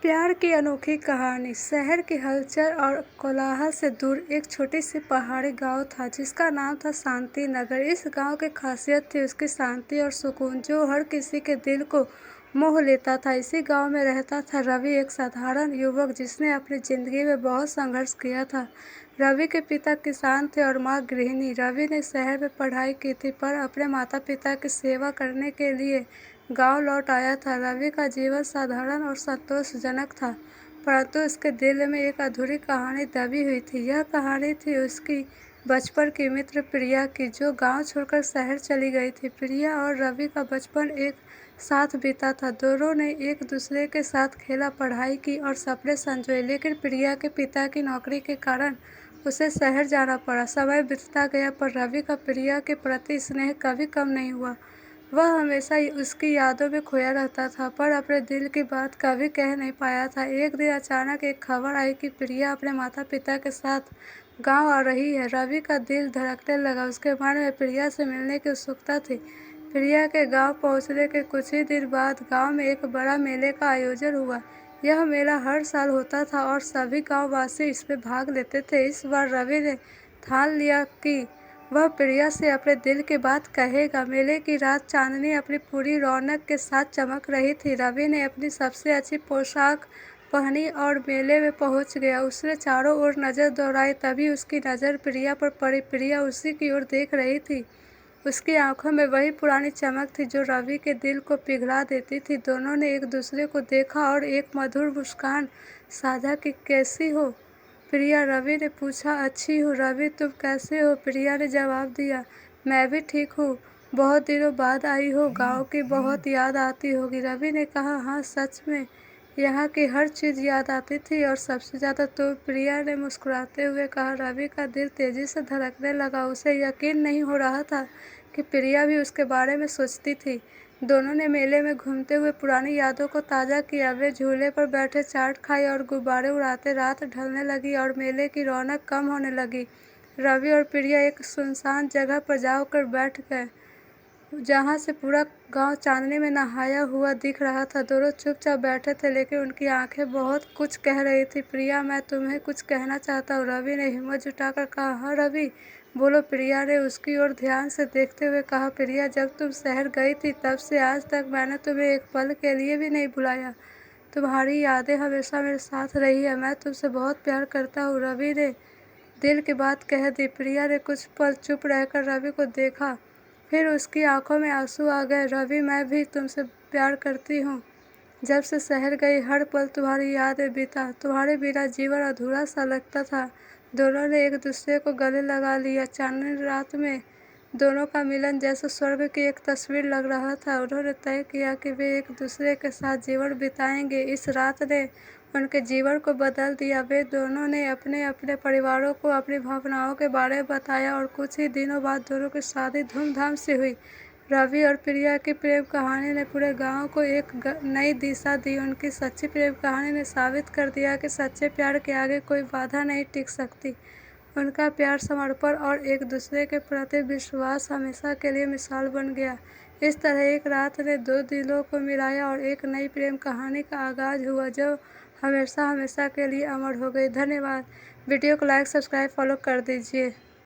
प्यार की अनोखी कहानी। शहर की हलचल और कोलाहल से दूर एक छोटी सी पहाड़ी गांव था जिसका नाम था शांति नगर। इस गांव की खासियत थी उसकी शांति और सुकून जो हर किसी के दिल को मोह लेता था। इसी गांव में रहता था रवि, एक साधारण युवक जिसने अपनी जिंदगी में बहुत संघर्ष किया था। रवि के पिता किसान थे और माँ गृहिणी। रवि ने शहर में पढ़ाई की थी पर अपने माता पिता की सेवा करने के लिए गांव लौट आया था। रवि का जीवन साधारण और संतोषजनक था, परंतु उसके दिल में एक अधूरी कहानी दबी हुई थी। यह कहानी थी उसकी बचपन की मित्र प्रिया की, जो गांव छोड़कर शहर चली गई थी। प्रिया और रवि का बचपन एक साथ बीता था। दोनों ने एक दूसरे के साथ खेला, पढ़ाई की और सपने संजोए, लेकिन प्रिया के पिता की नौकरी के कारण उसे शहर जाना पड़ा। समय बीतता गया पर रवि का प्रिया के प्रति स्नेह कभी कम नहीं हुआ। वह हमेशा उसकी यादों में खोया रहता था पर अपने दिल की बात कभी कह नहीं पाया था। एक दिन अचानक एक खबर आई कि प्रिया अपने माता पिता के साथ गांव आ रही है। रवि का दिल धड़कने लगा, उसके मन में प्रिया से मिलने की उत्सुकता थी। प्रिया के गांव पहुंचने के कुछ ही दिन बाद गांव में एक बड़ा मेले का आयोजन हुआ। यह मेला हर साल होता था और सभी गांववासी इसमें भाग लेते थे। इस बार रवि ने ठान लिया कि वह प्रिया से अपने दिल की बात कहेगा। मेले की रात चांदनी अपनी पूरी रौनक के साथ चमक रही थी। रवि ने अपनी सबसे अच्छी पोशाक पहनी और मेले में पहुंच गया। उसने चारों ओर नजर दौड़ाई, तभी उसकी नज़र प्रिया पर पड़ी। प्रिया उसी की ओर देख रही थी। उसकी आंखों में वही पुरानी चमक थी जो रवि के दिल को पिघला देती थी। दोनों ने एक दूसरे को देखा और एक मधुर मुस्कान साझा की। कैसी हो प्रिया? रवि ने पूछा। अच्छी हूँ रवि, तुम कैसे हो? प्रिया ने जवाब दिया। मैं भी ठीक हूँ। बहुत दिनों बाद आई हो, गांव की बहुत याद आती होगी। रवि ने कहा। हाँ सच में, यहाँ की हर चीज़ याद आती थी और सबसे ज़्यादा तो। प्रिया ने मुस्कुराते हुए कहा। रवि का दिल तेजी से धड़कने लगा। उसे यकीन नहीं हो रहा था कि प्रिया भी उसके बारे में सोचती थी। दोनों ने मेले में घूमते हुए पुरानी यादों को ताज़ा किया। वे झूले पर बैठे, चाट खाई और गुब्बारे उड़ाते। रात ढलने लगी और मेले की रौनक कम होने लगी। रवि और प्रिया एक सुनसान जगह पर जाकर बैठ गए जहाँ से पूरा गांव चांदनी में नहाया हुआ दिख रहा था। दोनों चुपचाप बैठे थे लेकिन उनकी आंखें बहुत कुछ कह रही थी। प्रिया, मैं तुम्हें कुछ कहना चाहता हूँ, रवि ने हिम्मत जुटाकर कहा। हाँ रवि बोलो, प्रिया ने उसकी ओर ध्यान से देखते हुए कहा। प्रिया, जब तुम शहर गई थी तब से आज तक मैंने तुम्हें एक पल के लिए भी नहीं भुलाया। तुम्हारी यादें हमेशा मेरे साथ रही है। मैं तुमसे बहुत प्यार करता हूँ। रवि ने दिल की बात कह दी। प्रिया ने कुछ पल चुप रहकर रवि को देखा, फिर उसकी आंखों में आंसू आ गए। रवि, मैं भी तुमसे प्यार करती हूँ। जब से शहर गई हर पल तुम्हारी याद में बीता। तुम्हारे बिना जीवन अधूरा सा लगता था। दोनों ने एक दूसरे को गले लगा लिया। चांदनी रात में दोनों का मिलन जैसे स्वर्ग की एक तस्वीर लग रहा था। उन्होंने तय किया कि वे एक दूसरे के साथ जीवन बिताएंगे। इस रात ने उनके जीवन को बदल दिया। वे दोनों ने अपने अपने परिवारों को अपनी भावनाओं के बारे में बताया और कुछ ही दिनों बाद दोनों की शादी धूमधाम से हुई। रवि और प्रिया की प्रेम कहानी ने पूरे गांव को एक नई दिशा दी। उनकी सच्ची प्रेम कहानी ने साबित कर दिया कि सच्चे प्यार के आगे कोई बाधा नहीं टिक सकती। उनका प्यार, समर्पण और एक दूसरे के प्रति विश्वास हमेशा के लिए मिसाल बन गया। इस तरह एक रात ने दो दिलों को मिलाया और एक नई प्रेम कहानी का आगाज हुआ जो हमेशा हमेशा के लिए अमर हो गई। धन्यवाद। वीडियो को लाइक, सब्सक्राइब, फॉलो कर दीजिए।